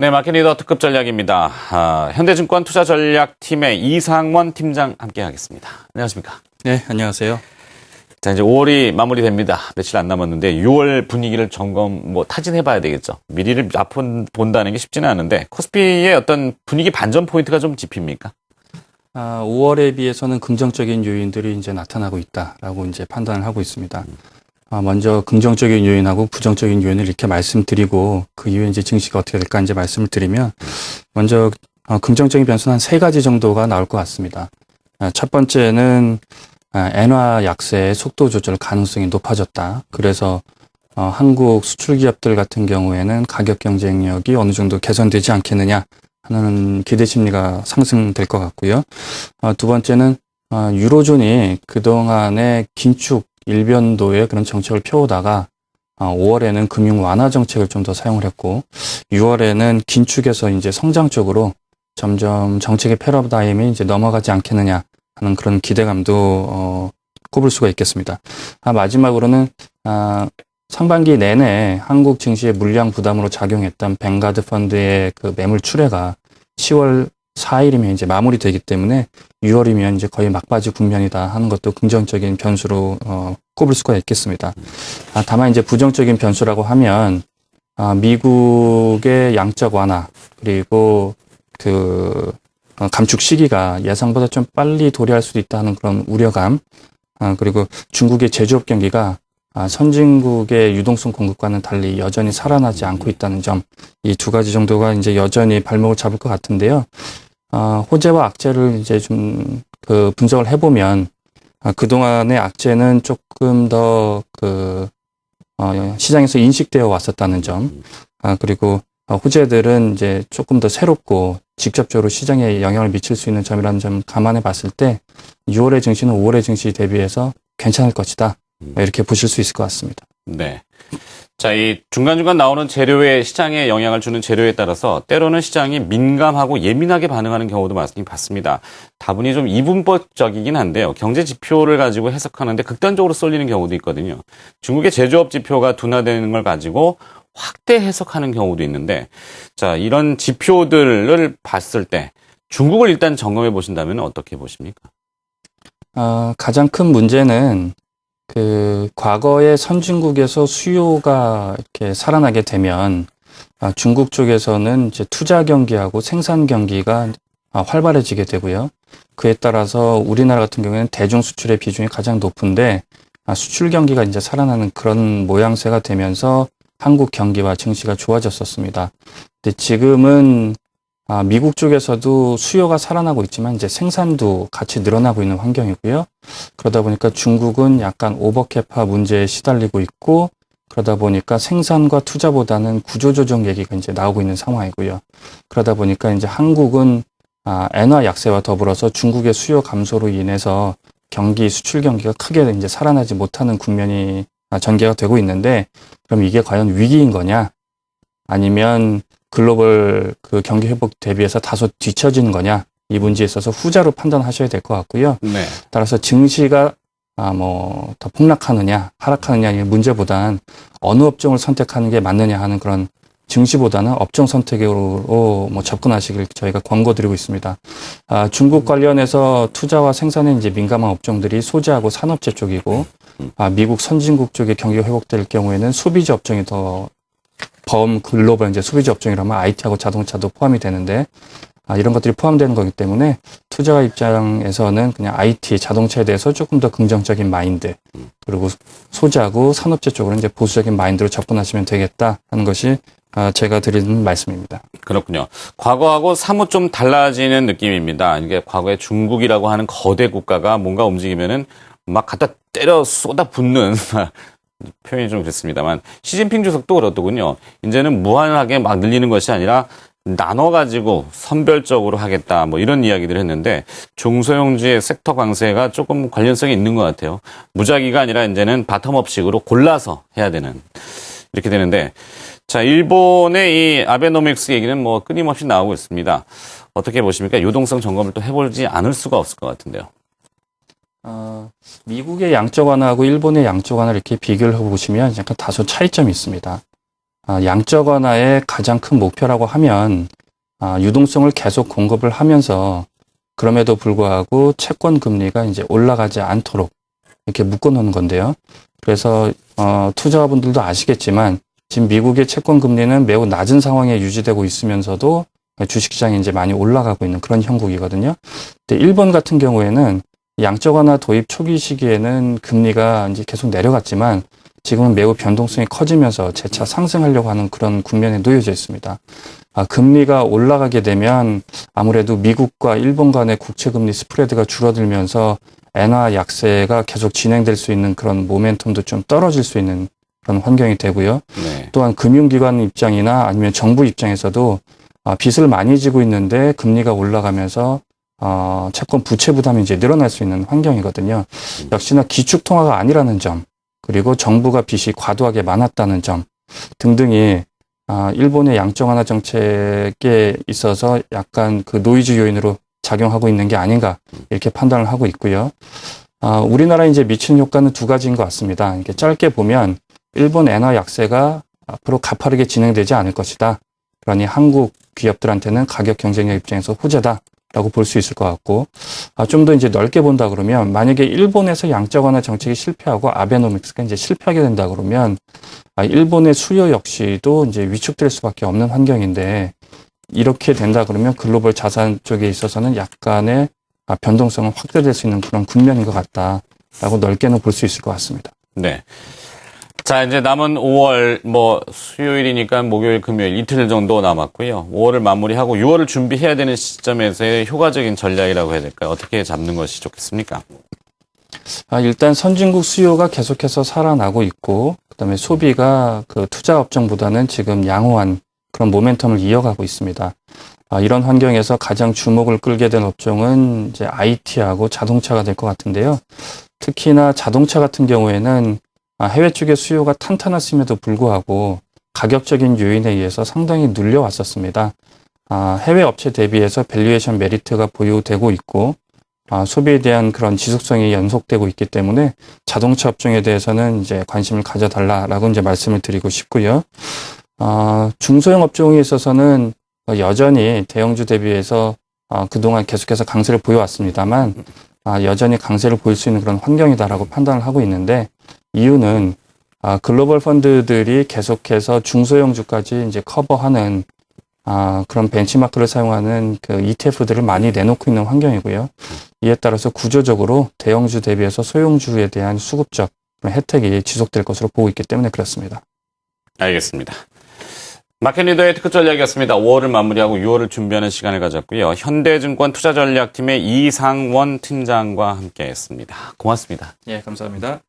네, 마켓리더 특급 전략입니다. 현대증권 투자전략팀의 이상원 팀장 함께하겠습니다. 안녕하십니까? 네, 안녕하세요. 자, 이제 5월이 마무리됩니다. 며칠 안 남았는데 6월 분위기를 타진해봐야 되겠죠. 미리를 앞은 본다는 게 쉽지는 않은데 코스피의 어떤 분위기 반전 포인트가 좀 짚힙니까? 5월에 비해서는 긍정적인 요인들이 이제 나타나고 있다라고 이제 판단을 하고 있습니다. 먼저 긍정적인 요인하고 부정적인 요인을 이렇게 말씀드리고 그 이후에 이제 증시가 어떻게 될까 이제 말씀을 드리면 먼저 긍정적인 변수는 한 3가지 정도가 나올 것 같습니다. 첫 번째는 엔화 약세의 속도 조절 가능성이 높아졌다. 그래서 한국 수출 기업들 같은 경우에는 가격 경쟁력이 어느 정도 개선되지 않겠느냐 하는 기대 심리가 상승될 것 같고요. 두 번째는 유로존이 그동안의 긴축 일변도의 그런 정책을 펴오다가 5월에는 금융 완화 정책을 좀 더 사용을 했고 6월에는 긴축에서 이제 성장 쪽으로 점점 정책의 패러다임이 이제 넘어가지 않겠느냐 하는 그런 기대감도 꼽을 수가 있겠습니다. 마지막으로는 상반기 내내 한국 증시의 물량 부담으로 작용했던 뱅가드 펀드의 그 매물 출회가 10월 4일이면 이제 마무리되기 때문에 6월이면 이제 거의 막바지 국면이다 하는 것도 긍정적인 변수로 꼽을 수가 있겠습니다. 다만 이제 부정적인 변수라고 하면 미국의 양적 완화 그리고 그 감축 시기가 예상보다 좀 빨리 도래할 수도 있다 하는 그런 우려감 그리고 중국의 제조업 경기가 선진국의 유동성 공급과는 달리 여전히 살아나지 않고 있다는 점, 이 2가지 정도가 이제 여전히 발목을 잡을 것 같은데요. 호재와 악재를 이제 좀 분석을 해보면 그동안의 악재는 조금 더 시장에서 인식되어 왔었다는 점, 그리고 호재들은 이제 조금 더 새롭고 직접적으로 시장에 영향을 미칠 수 있는 점이라는 점 감안해 봤을 때 6월의 증시는 5월의 증시 대비해서 괜찮을 것이다. 이렇게 보실 수 있을 것 같습니다. 네. 자, 이 중간중간 나오는 재료에 시장에 영향을 주는 재료에 따라서 때로는 시장이 민감하고 예민하게 반응하는 경우도 많이 봤습니다. 다분히 좀 이분법적이긴 한데요. 경제 지표를 가지고 해석하는데 극단적으로 쏠리는 경우도 있거든요. 중국의 제조업 지표가 둔화되는 걸 가지고 확대 해석하는 경우도 있는데, 자, 이런 지표들을 봤을 때 중국을 일단 점검해 보신다면 어떻게 보십니까? 가장 큰 문제는 과거의 선진국에서 수요가 이렇게 살아나게 되면 중국 쪽에서는 이제 투자 경기하고 생산 경기가 활발해지게 되고요. 그에 따라서 우리나라 같은 경우에는 대중 수출의 비중이 가장 높은데 수출 경기가 이제 살아나는 그런 모양새가 되면서 한국 경기와 증시가 좋아졌었습니다. 근데 지금은 미국 쪽에서도 수요가 살아나고 있지만 이제 생산도 같이 늘어나고 있는 환경이고요. 그러다 보니까 중국은 약간 오버캐파 문제에 시달리고 있고 그러다 보니까 생산과 투자보다는 구조조정 얘기가 이제 나오고 있는 상황이고요. 그러다 보니까 이제 한국은 엔화 약세와 더불어서 중국의 수요 감소로 인해서 수출 경기가 크게 이제 살아나지 못하는 국면이 전개가 되고 있는데 그럼 이게 과연 위기인 거냐? 아니면 글로벌 경기 회복 대비해서 다소 뒤처지는 거냐, 이 문제에 있어서 후자로 판단하셔야 될 것 같고요. 네. 따라서 증시가 더 폭락하느냐, 하락하느냐 이 문제보단 어느 업종을 선택하는 게 맞느냐 하는 그런 증시보다는 업종 선택으로 접근하시길 저희가 권고드리고 있습니다. 중국 관련해서 투자와 생산에 이제 민감한 업종들이 소재하고 산업재 쪽이고, 미국 선진국 쪽의 경기가 회복될 경우에는 소비재 업종이 더 글로벌 이제 소비재 업종이라면 IT하고 자동차도 포함이 되는데 이런 것들이 포함되는 거기 때문에 투자자 입장에서는 그냥 IT, 자동차에 대해서 조금 더 긍정적인 마인드 그리고 소재하고 산업재 쪽으로 이제 보수적인 마인드로 접근하시면 되겠다 하는 것이 제가 드리는 말씀입니다. 그렇군요. 과거하고 사뭇 좀 달라지는 느낌입니다. 이게 과거에 중국이라고 하는 거대 국가가 뭔가 움직이면은 막 갖다 때려 쏟아붓는 표현이 좀 그렇습니다만 시진핑 주석도 그렇더군요. 이제는 무한하게 막 늘리는 것이 아니라 나눠가지고 선별적으로 하겠다 이런 이야기들을 했는데 중소형주의 섹터 강세가 조금 관련성이 있는 것 같아요. 무작위가 아니라 이제는 바텀업식으로 골라서 해야 되는 이렇게 되는데 자 일본의 이 아베노믹스 얘기는 끊임없이 나오고 있습니다. 어떻게 보십니까? 유동성 점검을 또 해보지 않을 수가 없을 것 같은데요. 미국의 양적 완화하고 일본의 양적 완화를 이렇게 비교를 해보시면 약간 다소 차이점이 있습니다. 양적 완화의 가장 큰 목표라고 하면 유동성을 계속 공급을 하면서 그럼에도 불구하고 채권 금리가 이제 올라가지 않도록 이렇게 묶어놓는 건데요. 그래서 투자자분들도 아시겠지만 지금 미국의 채권 금리는 매우 낮은 상황에 유지되고 있으면서도 주식시장이 이제 많이 올라가고 있는 그런 형국이거든요. 근데 일본 같은 경우에는 양적 완화 도입 초기 시기에는 금리가 이제 계속 내려갔지만 지금은 매우 변동성이 커지면서 재차 상승하려고 하는 그런 국면에 놓여져 있습니다. 금리가 올라가게 되면 아무래도 미국과 일본 간의 국채금리 스프레드가 줄어들면서 엔화 약세가 계속 진행될 수 있는 그런 모멘텀도 좀 떨어질 수 있는 그런 환경이 되고요. 네. 또한 금융기관 입장이나 아니면 정부 입장에서도 빚을 많이 지고 있는데 금리가 올라가면서 채권 부채 부담이 이제 늘어날 수 있는 환경이거든요. 역시나 기축통화가 아니라는 점, 그리고 정부가 빚이 과도하게 많았다는 점 등등이 일본의 양적 완화 정책에 있어서 약간 그 노이즈 요인으로 작용하고 있는 게 아닌가 이렇게 판단을 하고 있고요. 우리나라에 이제 미치는 효과는 두 가지인 것 같습니다. 이렇게 짧게 보면 일본 엔화 약세가 앞으로 가파르게 진행되지 않을 것이다. 그러니 한국 기업들한테는 가격 경쟁력 입장에서 호재다라고 볼 수 있을 것 같고, 좀 더 이제 넓게 본다 그러면 만약에 일본에서 양적 완화 정책이 실패하고 아베노믹스가 이제 실패하게 된다 그러면 일본의 수요 역시도 이제 위축될 수밖에 없는 환경인데, 이렇게 된다 그러면 글로벌 자산 쪽에 있어서는 약간의 변동성은 확대될 수 있는 그런 국면인 것 같다라고 넓게는 볼 수 있을 것 같습니다. 네. 자, 이제 남은 5월, 수요일이니까 목요일, 금요일 이틀 정도 남았고요. 5월을 마무리하고 6월을 준비해야 되는 시점에서의 효과적인 전략이라고 해야 될까요? 어떻게 잡는 것이 좋겠습니까? 일단 선진국 수요가 계속해서 살아나고 있고, 그다음에 소비가 그 투자 업종보다는 지금 양호한 그런 모멘텀을 이어가고 있습니다. 이런 환경에서 가장 주목을 끌게 된 업종은 이제 IT하고 자동차가 될 것 같은데요. 특히나 자동차 같은 경우에는 해외 쪽의 수요가 탄탄했음에도 불구하고 가격적인 요인에 의해서 상당히 눌려왔었습니다. 해외 업체 대비해서 밸류에이션 메리트가 보유되고 있고, 소비에 대한 그런 지속성이 연속되고 있기 때문에 자동차 업종에 대해서는 이제 관심을 가져달라라고 이제 말씀을 드리고 싶고요. 중소형 업종에 있어서는 여전히 대형주 대비해서 그동안 계속해서 강세를 보여왔습니다만, 여전히 강세를 보일 수 있는 그런 환경이다라고 판단을 하고 있는데, 이유는 글로벌 펀드들이 계속해서 중소형주까지 이제 커버하는 그런 벤치마크를 사용하는 그 ETF들을 많이 내놓고 있는 환경이고요. 이에 따라서 구조적으로 대형주 대비해서 소형주에 대한 수급적 혜택이 지속될 것으로 보고 있기 때문에 그렇습니다. 알겠습니다. 마켓 리더의 특급 전략이었습니다. 5월을 마무리하고 6월을 준비하는 시간을 가졌고요. 현대증권 투자전략팀의 이상원 팀장과 함께했습니다. 고맙습니다. 예, 감사합니다.